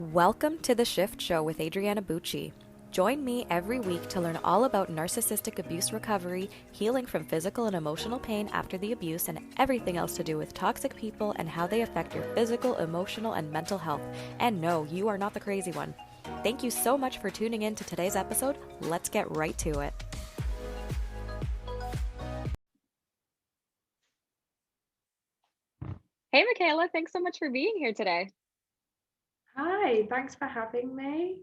Welcome to The Shift Show with Adriana Bucci. Join me every week to learn all about narcissistic abuse recovery, healing from physical and emotional pain after the abuse, and everything else to do with toxic people and how they affect your physical, emotional, and mental health. And no, you are not the crazy one. Thank you so much for tuning in to today's episode. Let's get right to it. Hey, Michaila, thanks so much for being here today. Hi, thanks for having me.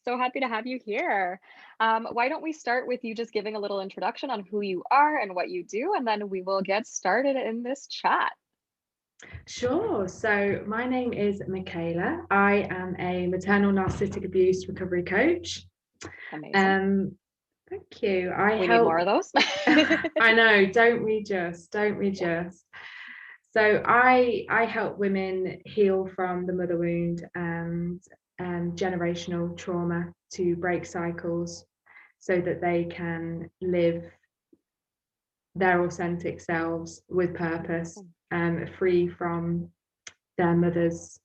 So happy to have you here. Why don't we start with you just giving a little introduction on who you are and what you do, and then we will get started in this chat. Sure. So my name is Michaila. I am a maternal narcissistic abuse recovery coach. Amazing. Thank you. We need more of those. I know, don't we just? So I help women heal from the mother wound and generational trauma to break cycles so that they can live their authentic selves with purpose, free from their mother's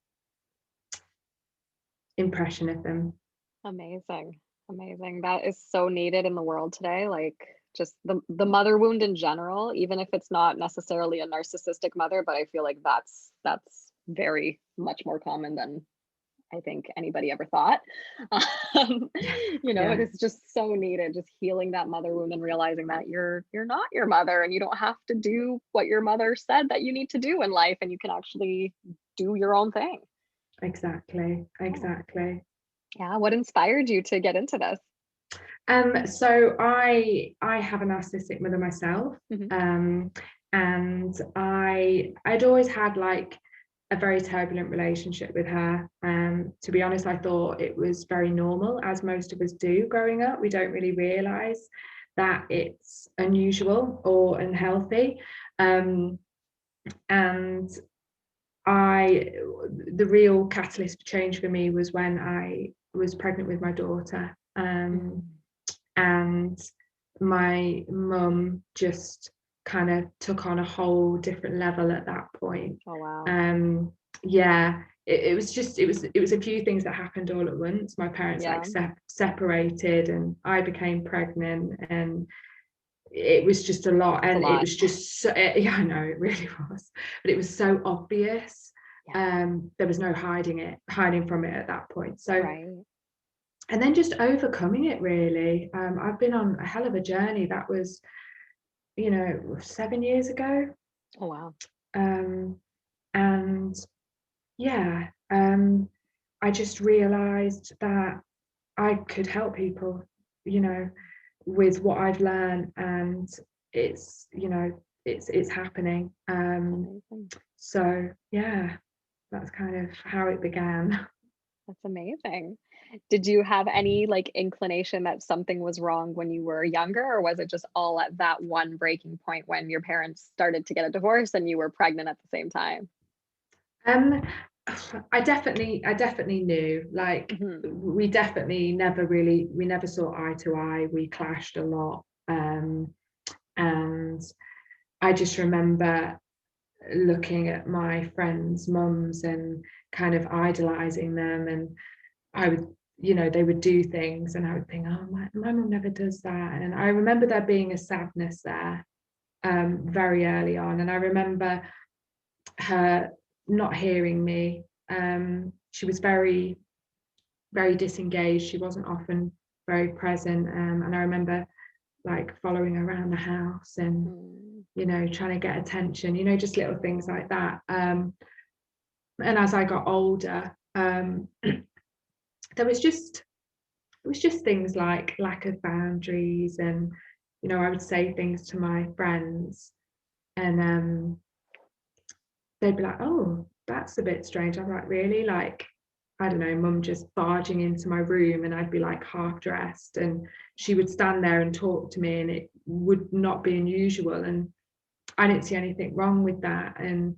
impression of them. Amazing. That is so needed in the world today. Like just the mother wound in general, even if it's not necessarily a narcissistic mother, but I feel like that's very much more common than I think anybody ever thought. It is just so needed, just healing that mother wound and realizing that you're not your mother and you don't have to do what your mother said that you need to do in life, and you can actually do your own thing. Exactly. Yeah. What inspired you to get into this? So I have a narcissistic mother myself. Mm-hmm. And I'd always had like a very turbulent relationship with her. To be honest, I thought it was very normal, as most of us do growing up. We don't really realize that it's unusual or unhealthy. And the real catalyst for change for me was when I was pregnant with my daughter. And my mum just kind of took on a whole different level at that point. Oh wow. It was a few things that happened all at once. My parents separated, and I became pregnant, and it was just a lot. And it was just I know it really was, but it was so obvious. There was no hiding from it at that point. So and then just overcoming it, really. I've been on a hell of a journey. That was 7 years ago. Oh wow. And I just realized that I could help people, with what I've learned, and it's happening. So yeah, that's kind of how it began. That's amazing. Did you have any inclination that something was wrong when you were younger, or was it just all at that one breaking point when your parents started to get a divorce and you were pregnant at the same time? I definitely knew, we definitely we never saw eye to eye. We clashed a lot. And I just remember looking at my friends' mums and kind of idolizing them, and I would, they would do things and I would think, oh, my mum never does that. And I remember there being a sadness there very early on. And I remember her not hearing me. She was very, very disengaged. She wasn't often very present. And I remember following her around the house and, trying to get attention, just little things like that. And as I got older, it was just things like lack of boundaries, and I would say things to my friends, and they'd be like, oh, that's a bit strange. I'm like, really? I don't know, mum just barging into my room, and I'd be half dressed, and she would stand there and talk to me, and it would not be unusual, and I didn't see anything wrong with that. And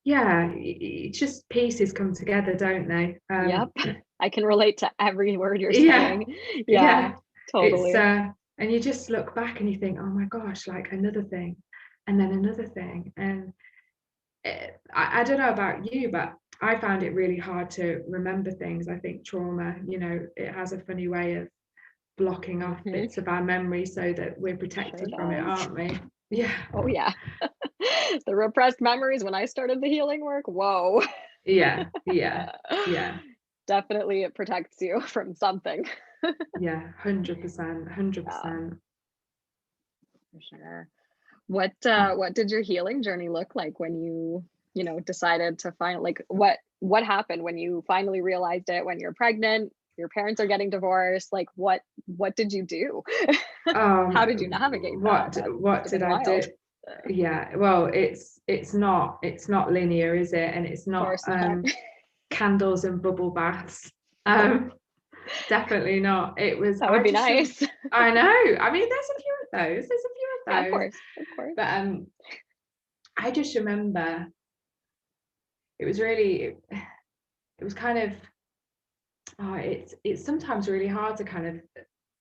it's just pieces come together, don't they? Yep. I can relate to every word you're saying. Yeah, totally. And you just look back and you think, oh my gosh, another thing, and then another thing. And I don't know about you, but I found it really hard to remember things. I think trauma, it has a funny way of blocking off bits of our memory so that we're Sure protected from it, does. aren't we? Yeah. Oh yeah. The repressed memories when I started the healing work, whoa. Yeah. Yeah. Yeah. Definitely it protects you from something. Yeah. 100%. Yeah, 100%. for sure. What Oh, what did your healing journey look like when you decided to find, like, what happened when you finally realized it, when you're pregnant, your parents are getting divorced, like what did you do? How did you navigate that? That must what have did been I wild. do? Yeah. Well, it's not linear, is it? And it's Of not course not. candles and bubble baths. Nope. Definitely not. It was, That would be nice. I know. I mean, there's a few of those. There's a few Yeah, of of those. course. Of course. But I just remember it was really, it was kind of, it's sometimes really hard to kind of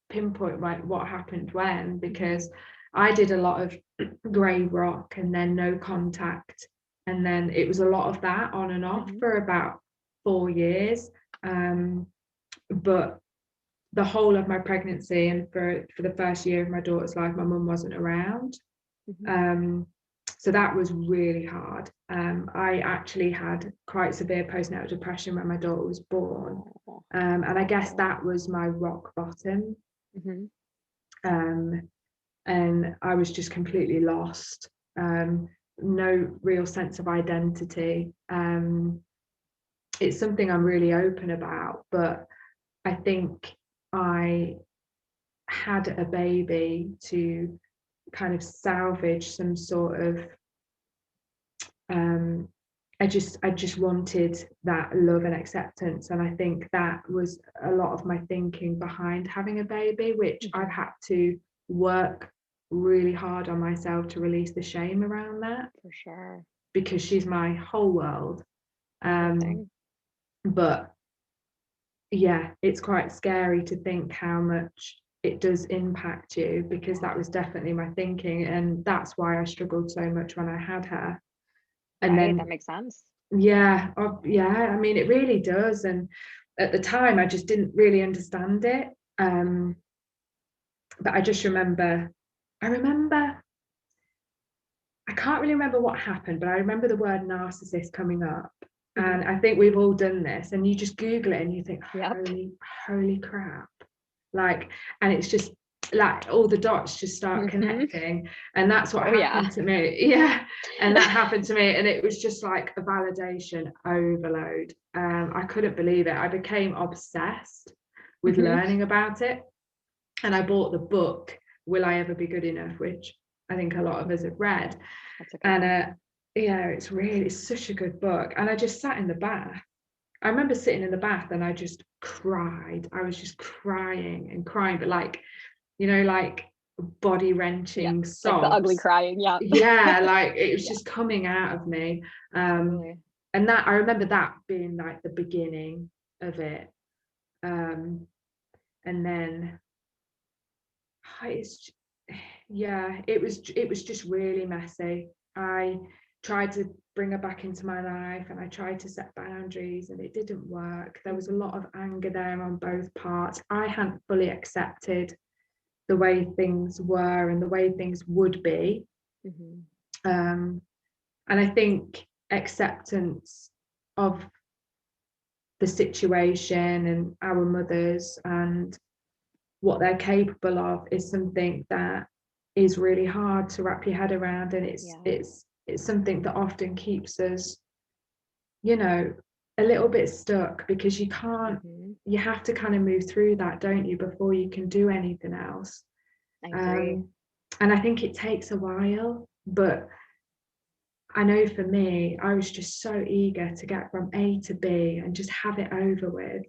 pinpoint what happened when, because I did a lot of grey rock and then no contact, and then it was a lot of that on and off Mhm. for about 4 years. But the whole of my pregnancy and for the first year of my daughter's life, my mum wasn't around. Mhm. Um, so that was really hard. I actually had quite severe postnatal depression when my daughter was born. Oh, And I guess awful. that was my rock bottom. Mhm. Um, and I was just completely lost. No real sense of identity. It's something I'm really open about, but I think I had a baby to kind of salvage some sort of um, I just wanted that love and acceptance, and I think that was a lot of my thinking behind having a baby, which I've Mhm. had to work really hard on myself to release the shame around that, For sure. because she's my whole world. Um, Amazing. but yeah, it's quite scary to think how much it does impact you, because that was definitely my thinking, and that's why I struggled so much when I had her. And Right, that then makes sense. yeah, I mean, it really does. And at the time I just didn't really understand it. But I remember I can't really remember what happened, but I remember the word narcissist coming up. Mhm. And I think we've all done this, and you just Google it and you think, Yep. holy crap. Like, and it's just like all the dots just start Mhm. connecting. And that's what Oh yeah. happened to me. Yeah. And that happened to me. And it was just like a validation overload. I couldn't believe it. I became obsessed with Mhm. learning about it. And I bought the book, Will I Ever Be Good Enough, which I think a lot of us have read. That's a good And one. yeah, it's such a good book. And I just sat in the bath. I remember sitting in the bath and I just cried. I was just crying and crying, but like body Yeah. wrenching Like the ugly sobs. crying. Yeah. Yeah, like it was Yeah, just coming out of me. totally. And that I remember that being like the beginning of it. Um, and then it's yeah, it was just really messy. I tried to bring her back into my life and I tried to set boundaries and it didn't work. There was a Mhm. lot of anger there on both parts. I hadn't fully accepted the way things were and the way things would be. Mhm. Um, and I think acceptance of the situation and our mothers and what they're capable of is something that is really hard to wrap your head around, and it's Yeah. it's it's something that often keeps us, you know, a little bit stuck, because Mhm. you have to kind of move through that, don't you, before you can do anything else. I agree. um and I think it takes a while, but I know for me, I was just so eager to get from A to B and just have it over with,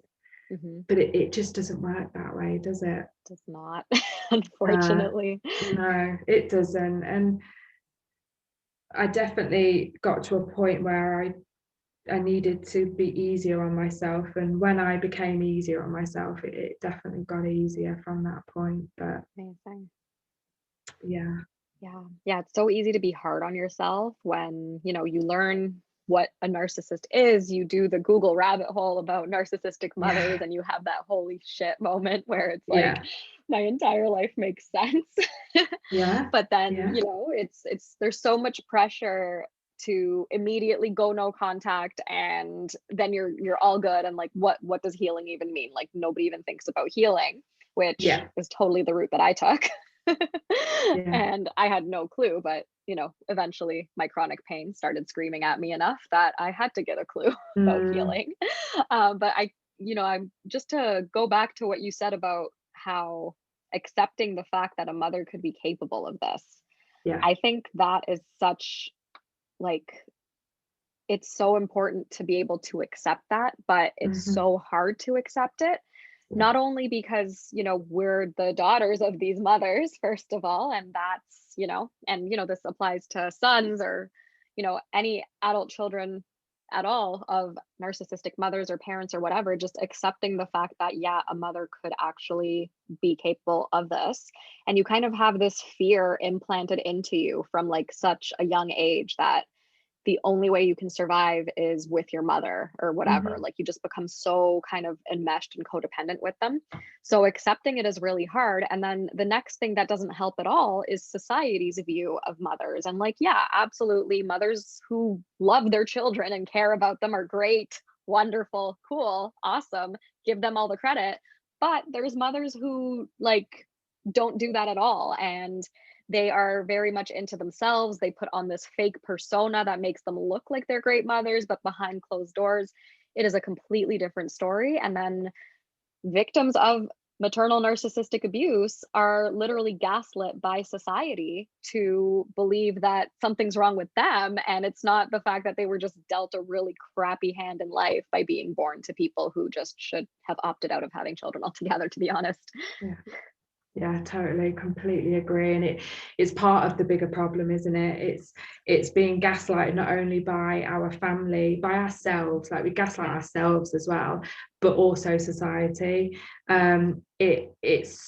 Mhm. but it just doesn't work that way, does it? Does not, uh unfortunately. no, it doesn't. And I definitely got to a point where I needed to be easier on myself. And when I became easier on myself, it definitely got easier from that point. But Amazing. yeah. Yeah. Yeah, it's so easy to be hard on yourself when, you learn what a narcissist is, you do the Google rabbit hole about narcissistic mothers, Yeah. and you have that holy shit moment where it's like, Yeah. my entire life makes sense. Yeah. But then, Yeah. it's there's so much pressure to immediately go no contact, and then you're all good. And like, what does healing even mean? Like, nobody even thinks about healing, which Yeah. is totally the route that I took. Yeah. And I had no clue, but eventually my chronic pain started screaming at me enough that I had to get a clue about Mm, healing. But I'm just to go back to what you said about how accepting the fact that a mother could be capable of this. yeah. I think that is such, like, it's so important to be able to accept that, but it's Hmm. so hard to accept it. Yeah. Not only because, we're the daughters of these mothers, first of all, and that's, and, this applies to sons or, any adult children at all of narcissistic mothers or parents or whatever, just accepting the fact that, yeah, a mother could actually be capable of this. And you kind of have this fear implanted into you from like such a young age that the only way you can survive is with your mother or whatever. Hmm. Like, you just become so kind of enmeshed and codependent with them. So accepting it is really hard. And then the next thing that doesn't help at all is society's view of mothers. And like, yeah, absolutely, mothers who love their children and care about them are great, wonderful, cool, awesome. Give them all the credit. But there's mothers who like don't do that at all. And they are very much into themselves. They put on this fake persona that makes them look like they're great mothers, but behind closed doors, it is a completely different story. And then victims of maternal narcissistic abuse are literally gaslit by society to believe that something's wrong with them. And it's not the fact that they were just dealt a really crappy hand in life by being born to people who just should have opted out of having children altogether, to be honest. Yeah. Yeah, totally, completely agree. And it's part of the bigger problem, isn't it? It's being gaslighted not only by our family, by ourselves, like we gaslight ourselves as well, but also society. It's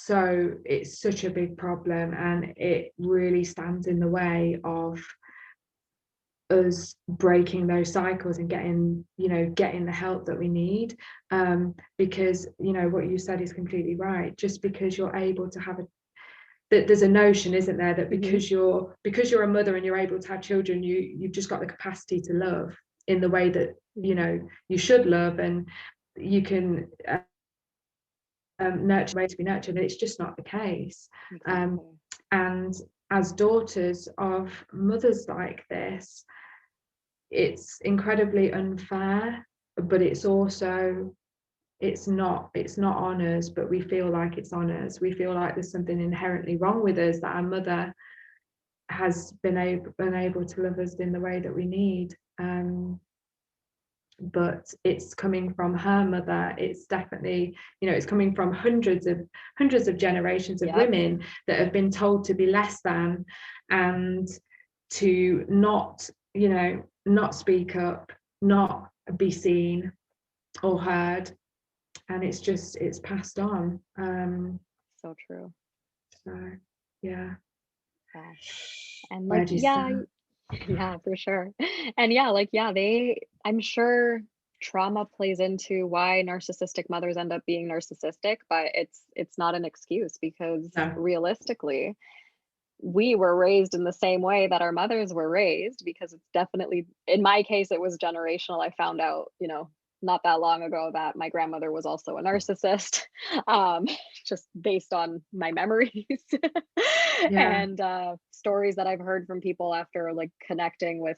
such a big problem, and it really stands in the way of us breaking those cycles and getting the help that we need, because what you said is completely right. Just because you're able to have that, there's a notion, isn't there, that Mhm. because you're a mother and you're able to have children, you've just got the capacity to love in the way that you should love, and you can nurture way to be nurtured. And it's just not the case. um, Exactly. and as daughters of mothers like this, it's incredibly unfair, but it's not on us, but we feel like it's on us. We feel like there's something inherently wrong with us, that our mother has been able to love us in the way that we need. But it's coming from her mother. It's definitely, it's coming from hundreds of generations of Yep. women that have been told to be less than, and to not speak up, not be seen or heard. And it's passed on. So true. So yeah. Yeah. And like, Where do you yeah, start? yeah, for sure. And yeah, like, yeah, I'm sure trauma plays into why narcissistic mothers end up being narcissistic, but it's not an excuse, because No. realistically, we were raised in the same way that our mothers were raised, because it's definitely, in my case, it was generational. I found out, not that long ago, that my grandmother was also a narcissist, um, just based on my memories Yeah. and stories that I've heard from people after like connecting with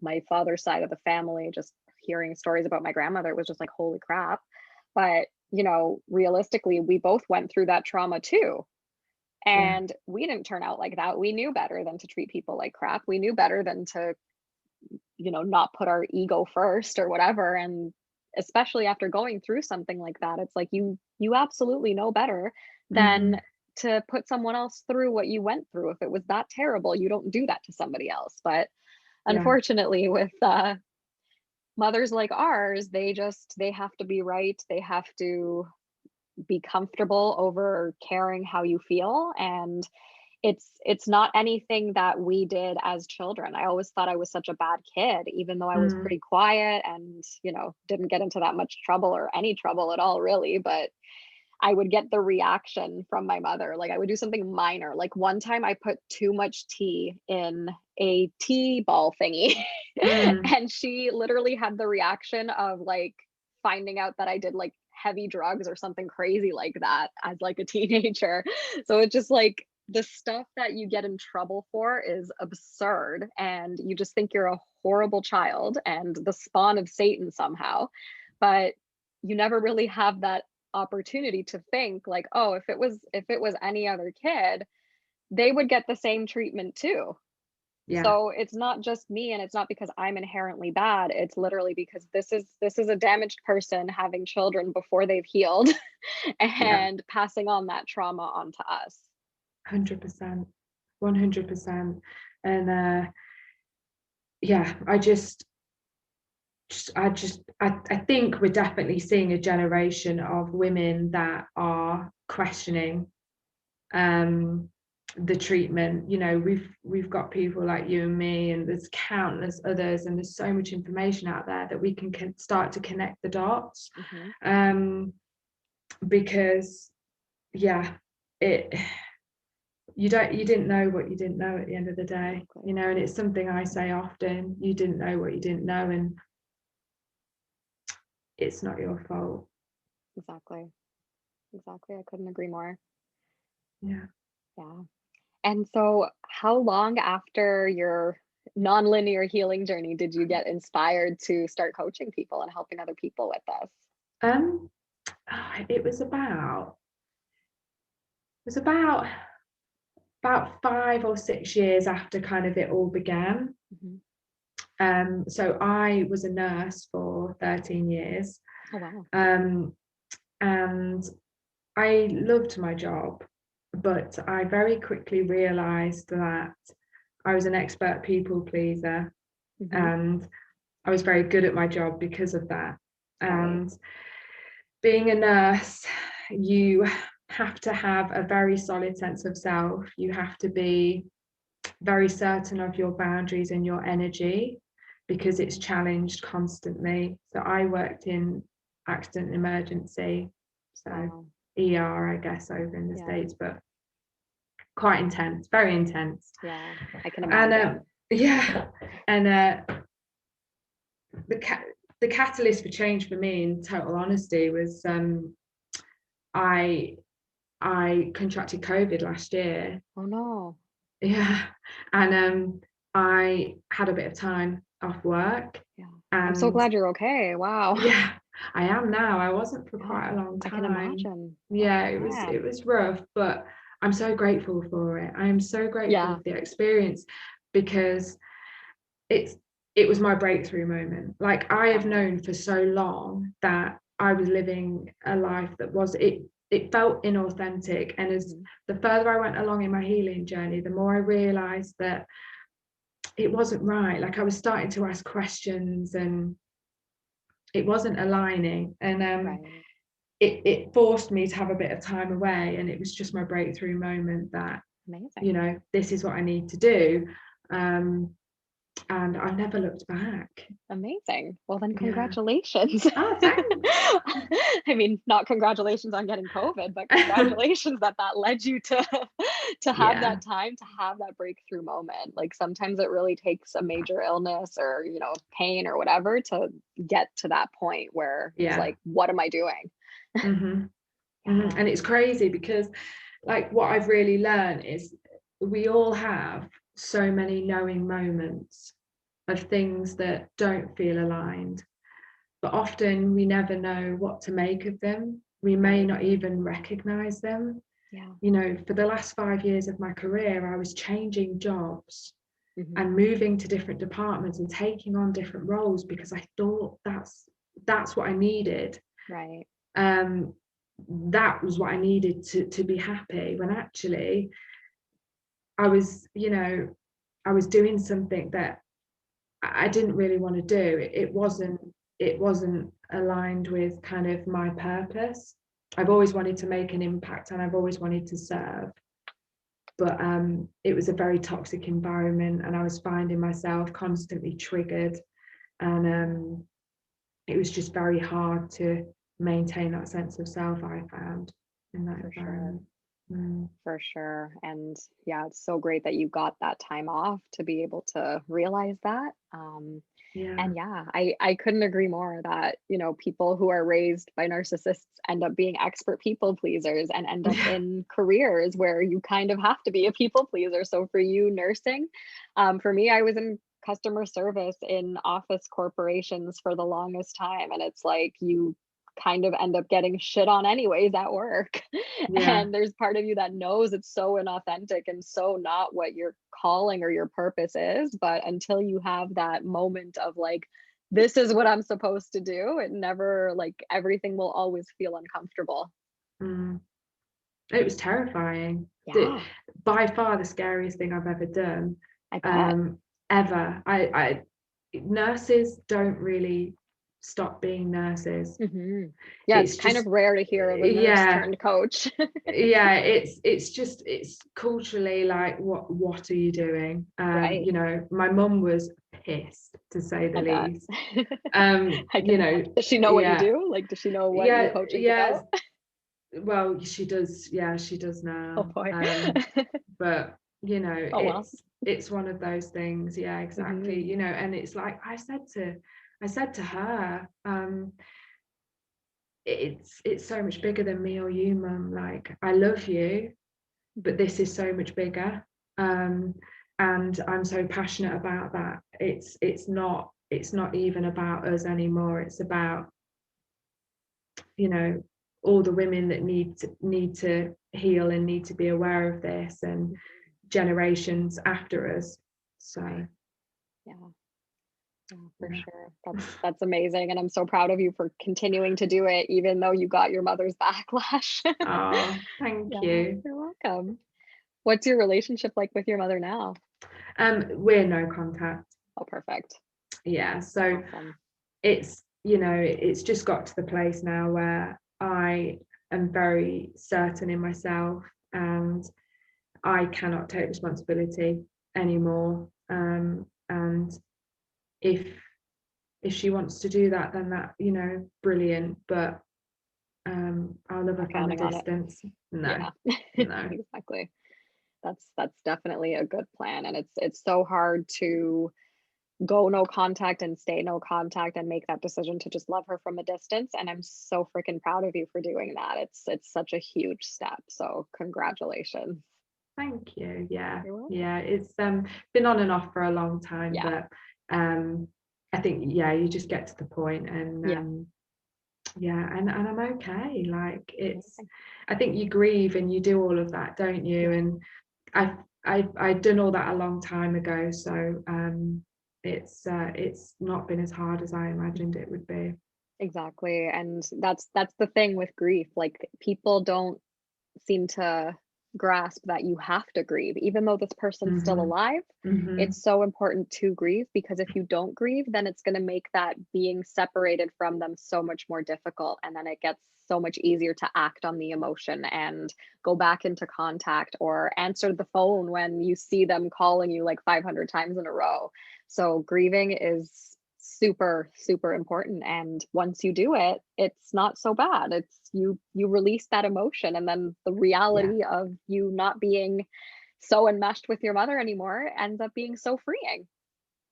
my father's side of the family. Just hearing stories about my grandmother was just like, holy crap. But realistically, we both went through that trauma too. Yeah. And we didn't turn out like that. We knew better than to treat people like crap. We knew better than to, not put our ego first or whatever. And especially after going through something like that, it's like you absolutely know better than Hmm. to put someone else through what you went through. If it was that terrible, you don't do that to somebody else. But Yeah. unfortunately, with mothers like ours, they have to be right. They have to be comfortable over caring how you feel. And it's not anything that we did as children. I always thought I was such a bad kid, even though I was Mm. pretty quiet and, didn't get into that much trouble or any trouble at all, really. But I would get the reaction from my mother. Like, I would do something minor. Like, one time I put too much tea in a tea ball thingy, Mm. and she literally had the reaction of like finding out that I did like heavy drugs or something crazy like that as like a teenager. So it's just like the stuff that you get in trouble for is absurd, and you just think you're a horrible child and the spawn of Satan somehow. But you never really have that opportunity to think like, oh, if it was any other kid, they would get the same treatment too. Yeah. So it's not just me, and it's not because I'm inherently bad. It's literally because this is a damaged person having children before they've healed Yeah. and passing on that trauma onto us. 100%. 100%. And yeah, I think we're definitely seeing a generation of women that are questioning the treatment. We've got people like you and me, and there's countless others, and there's so much information out there that we can start to connect the dots. Mm-hmm. Because yeah, it you didn't know what you didn't know at the end of the day. Exactly. And it's something I say often: you didn't know what you didn't know, and it's not your fault. Exactly. Exactly. I couldn't agree more. Yeah. Yeah. And so, how long after your nonlinear healing journey did you get inspired to start coaching people and helping other people with this? um it was about 5 or 6 years after kind of it all began. Mhm. So I was a nurse for 13 years. Oh, wow. um and I loved my job, but I very quickly realized that I was an expert people pleaser, Mhm. and I was very good at my job because of that. Right. And being a nurse, you have to have a very solid sense of self. You have to be very certain of your boundaries and your energy, because it's challenged constantly. So I worked in accident and emergency, so Wow. ER, I guess, over in the Yeah. States, but quite intense, very intense. Yeah. I can And imagine. yeah, and the catalyst for change for me, in total honesty, was I I contracted COVID last year. Oh, no. Yeah, and I had a bit of time off work, Yeah. I'm so and glad you're okay. Wow. yeah, I am now. I wasn't for Yeah. quite a long I can time. imagine. Yeah, it was Yeah. it was rough, but I'm so grateful for it. I am so grateful Yeah. for the experience, because it's it was my breakthrough moment. Like, I have Wow. known for so long that I was living a life that it felt inauthentic. And as Mhm. the further I went along in my healing journey, the more I realized that it wasn't right. Like, I was starting to ask questions, and it wasn't aligning. And Right. it forced me to have a bit of time away, and it was just my breakthrough moment that, Amazing. this is what I need to do. And I've never looked back. Amazing. Well, then Yeah. congratulations. Oh, thanks. I mean, not congratulations on getting COVID, but congratulations that that led you to to have Yeah. that time, to have that breakthrough moment. Like, sometimes it really takes a major illness or, pain or whatever to get to that point where it's Yeah. like, what am I doing? Mm-hmm. Mm-hmm. Yeah. And it's crazy because, like, what I've really learned is we all have so many knowing moments of things that don't feel aligned, but often we never know what to make of them. We may Right. not even recognize them. Yeah. For the last 5 years of my career, I was changing jobs Hmm. and moving to different departments and taking on different roles because I thought that's what I needed. Right. Um, that was what I needed to be happy, when actually I was doing something that I didn't really want to do. It wasn't aligned with kind of my purpose. I've always wanted to make an impact, and I've always wanted to serve. but it was a very toxic environment, and I was finding myself constantly triggered, and it was just very hard to maintain that sense of self, I found, in that For sure. environment. Mm, For sure. And yeah, it's so great that you got that time off to be able to realize that. yeah. And yeah, I couldn't agree more that, people who are raised by narcissists end up being expert people pleasers and end up in careers where you kind of have to be a people pleaser. So for you, nursing, for me, I was in customer service in office corporations for the longest time. And it's like you kind of end up getting shit on anyways at work. Yeah. And there's part of you that knows it's so inauthentic and so not what your calling or your purpose is. But until you have that moment of like, this is what I'm supposed to do, it never, like, everything will always feel uncomfortable. Mm. It was terrifying. Yeah, By far the scariest thing I've ever done. I bet. Um, ever. I nurses don't really stop being nurses. Hmm. Yeah, it's It's kind of just, rare to hear of a nurse yeah, turned coach. yeah, it's just, it's culturally like, what are you doing? Right. My mum was pissed, to say the I bet. least. I can imagine. Does she know what you Yeah, do? Like, does she know what your yeah, coaching's yeah. about? Well, she does. Yeah, she does Oh now. boy. But Oh well. it's one of those things. Yeah, exactly. Hmm. And it's like I said to her, it's so much bigger than me or you, mum. Like, I love you, but Hmm. this is so much bigger. Um, and I'm so passionate about that. It's not even about us anymore. It's about, you know, all the women that need to heal and need to be aware of this, and generations after us. So Right. Yeah. Yeah, for yeah. sure. That's amazing. And I'm so proud of you for continuing to do it, even though you got your mother's backlash. Oh, thank Yeah, you. you're welcome. What's your relationship like with your mother now? We're no contact. Oh, perfect. Yeah. So Awesome. it's just got to the place now where I am very certain in myself, and I cannot take responsibility anymore. And if she wants to do that, then that, brilliant. But I'll love her Not from a counting on it. distance. No, Yeah, no. exactly. That's definitely a good plan. And it's so hard to go no contact and stay no contact and make that decision to just love her from a distance. And I'm so freaking proud of you for doing that. It's such a huge step. So congratulations. Thank you. Yeah, You're welcome. yeah. It's been on and off for a long time, Yeah. but um I think, yeah, you just get to the point, and Yeah. yeah, and I'm okay. Like, Amazing. I think you grieve and you do all of that, don't you? Yeah. And I've done all that a long time ago, so it's not been as hard as I imagined it would be. Exactly. And that's the thing with grief. Like, people don't seem to grasp that you have to grieve even though this person's still Hmm. alive. Hmm. It's so important to grieve, because if you don't grieve, then it's going to make that being separated from them so much more difficult, and then it gets so much easier to act on the emotion and go back into contact or answer the phone when you see them calling you like 500 times in a row. So grieving is super super important, and once you do it, it's not so bad. It's you release that emotion, and then the Yeah. reality of you not being so enmeshed with your mother anymore ends up being so freeing.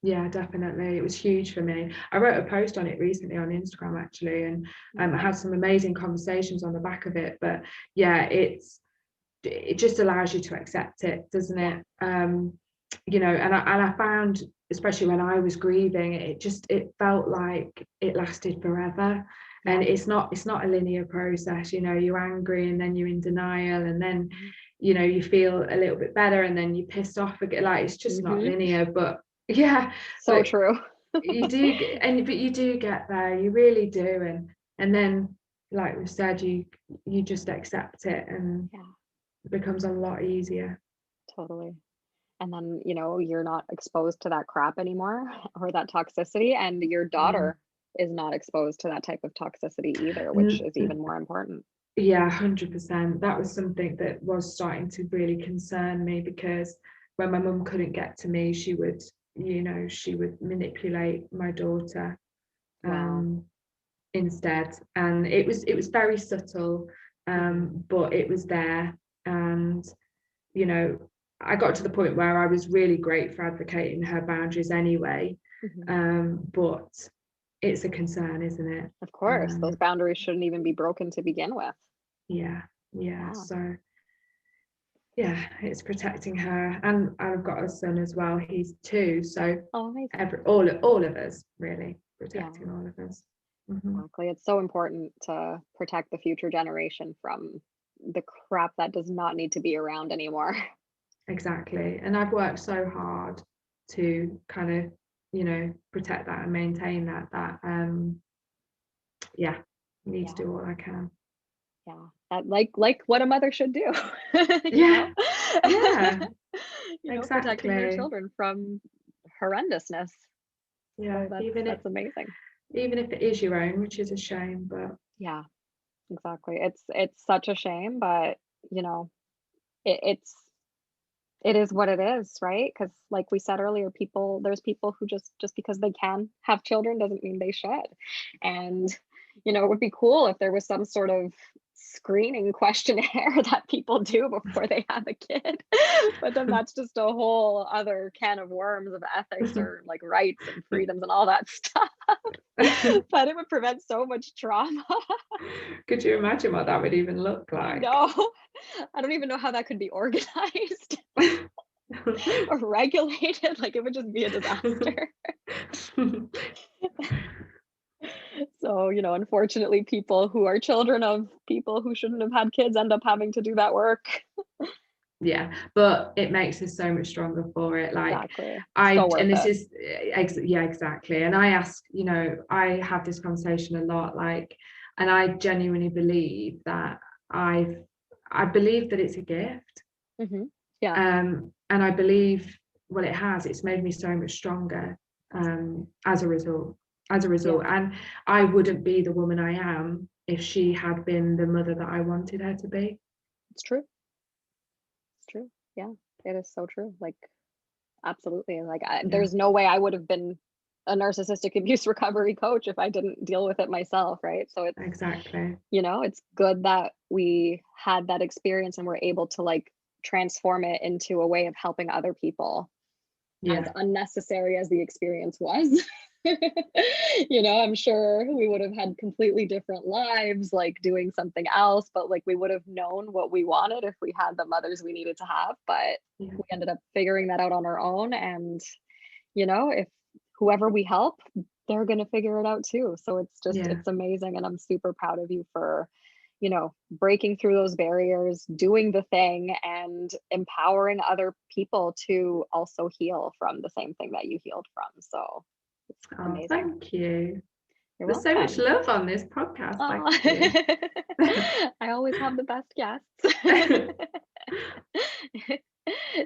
Yeah, definitely. It was huge for me. I wrote a post on it recently on Instagram, actually, and I Amazing. had some amazing conversations on the back of it. But yeah, it just allows you to accept it, doesn't Yeah. it? And I found, especially when I was grieving, it felt like it lasted forever. And Yeah. it's not a linear process. You're angry, and then you're in denial, and then Mhm. you feel a little bit better, and then you're pissed off again. Like, it's just not Mhm. linear. But yeah, So but true. you do get there, you really do. And then, like we said, you just accept it, and Yeah, it becomes a lot easier. totally. And then, you're not exposed to that crap anymore or that toxicity, and your Mm. daughter is not exposed to that type of toxicity either, which N- is even more important. Yeah, 100%. That was something that was starting to really concern me, because when my mum couldn't get to me, she would, she would manipulate my daughter Wow. instead. And it was very subtle, but it was there. And, I got to the point where I was really great for advocating her boundaries anyway. But it's a concern, isn't it? Of course, those boundaries shouldn't even be broken to begin with. Yeah. Yeah. So yeah, it's protecting her, and I've got a son as well. He's 2, so Oh, amazing. all of us, really Yeah, protecting all of us. exactly. It's so important to protect the future generation from the crap that does not need to be around anymore. Exactly, and I've worked so hard to kind of, protect that and maintain that. Yeah, need to Yeah. do all I can. Yeah. That like what a mother should do. You Yeah, know? yeah, Protecting their exactly. children from horrendousness. So Yeah, that's amazing. even if it is your own, which is a shame, but Yeah, exactly. It's such a shame, but you know, it's it is what it is, right? Because like we said earlier, there's people who just because they can have children doesn't mean they should. And it would be cool if there was some sort of screening questionnaire that people do before they have a kid. But then that's just a whole other can of worms of ethics or like rights and freedoms and all that stuff. But it would prevent so much trauma. could you imagine what that would even look I like? know. I don't even know how that could be organized or regulated. Like it would just be a disaster. So, unfortunately, people who are children of people who shouldn't have had kids end up having to do that work. Yeah, but it makes us so much stronger for it. Like Exactly. So I worth and this it. is yeah, exactly. And I ask, I have this conversation a lot, like, and I genuinely believe that I believe that it's a gift. Yeah. And I believe, well, it's made me so much stronger, as a result. Yeah. And I wouldn't be the woman I am if she had been the mother that I wanted her to be. It's true. It's true. Yeah. It is so true. Like, absolutely. Like, Yeah, there's no way I would have been a narcissistic abuse recovery coach if I didn't deal with it myself. Right. So exactly. it's good that we had that experience and we're able to like transform it into a way of helping other people, as Yeah. unnecessary as the experience was. I'm sure we would have had completely different lives, like doing something else, but like we would have known what we wanted if we had the mothers we needed to have. But Yeah. we ended up figuring that out on our own. And, if whoever we help, they're going to figure it out too. So Yeah. it's amazing. And I'm super proud of you for, breaking through those barriers, doing the thing, and empowering other people to also heal from the same thing that you healed from. So it's Oh, amazing. thank you. You're There's so much welcome. love on this podcast. Oh, Thank you. I always have the best guests.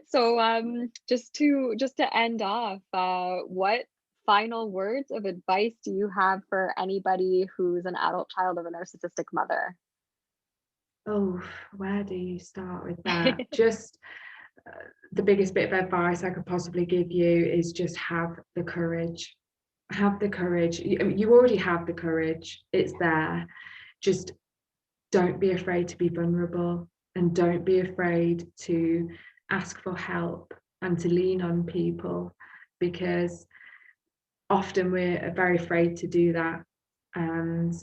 So, just to end off, what final words of advice do you have for anybody who's an adult child of a narcissistic mother? Oh, where do you start with that? Just the biggest bit of advice I could possibly give you is just have the courage. Have the courage. You already have the courage. It's there. Just don't be afraid to be vulnerable, and don't be afraid to ask for help and to lean on people, because often we're very afraid to do that. And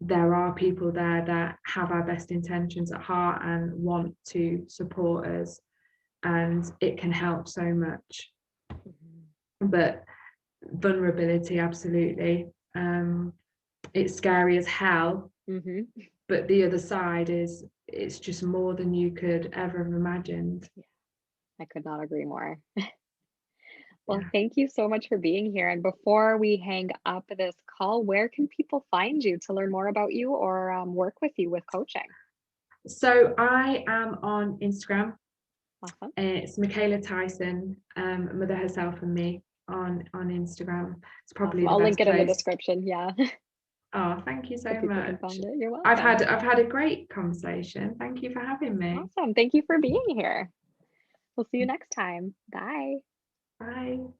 there are people there that have our best intentions at heart and want to support us, and it can help so much. But vulnerability, absolutely. It's scary as hell, Hmm. but the other side is it's just more than you could ever have imagined. I could not agree more. Well, Yeah. thank you so much for being here. And before we hang up this call, where can people find you to learn more about you or work with you with coaching? So I am on Instagram. Awesome. It's Michaila Tyson, Mother Herself and Me on Instagram. It's probably Awesome. the I'll link best it in the place. description. Yeah. Oh, thank you so so people can much. find it. You're I've welcome. had a great conversation. Thank you for having me. Awesome. Thank you for being here. We'll see you next time. Bye. Bye.